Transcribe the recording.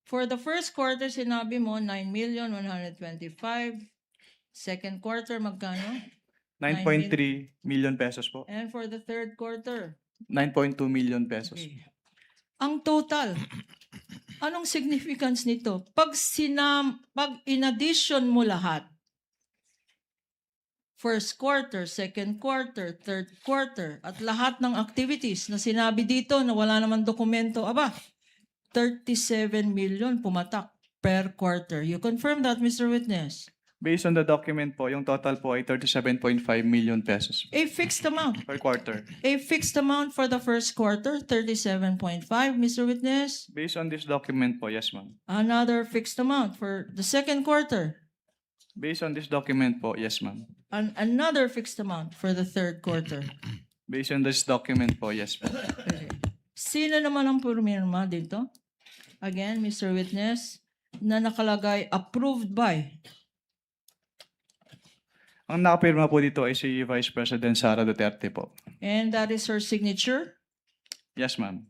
For the first quarter, sinabi mo 9,125,000. Second quarter, magkano? 9.3 million pesos po. And for the third quarter? 9.2 million pesos. Okay. Ang total, anong significance nito? Pag in addition mo lahat, first quarter, second quarter, third quarter, at lahat ng activities na sinabi dito na wala naman dokumento, 37 million pumatak per quarter. You confirm that, Mr. Witness? Based on the document po, yung total po ay 37.5 million pesos A fixed amount. per quarter. A fixed amount for the first quarter, 37.5, Mr. Witness. Based on this document po, yes ma'am. Another fixed amount for the second quarter. Based on this document po, yes ma'am. Another fixed amount for the third quarter. Based on this document po, yes po. Okay. Sino naman ang pumirma dito? Again, Mr. Witness, na nakalagay approved by. Ang nakapirma po dito ay si Vice President Sara Duterte po. And that is her signature. Yes ma'am.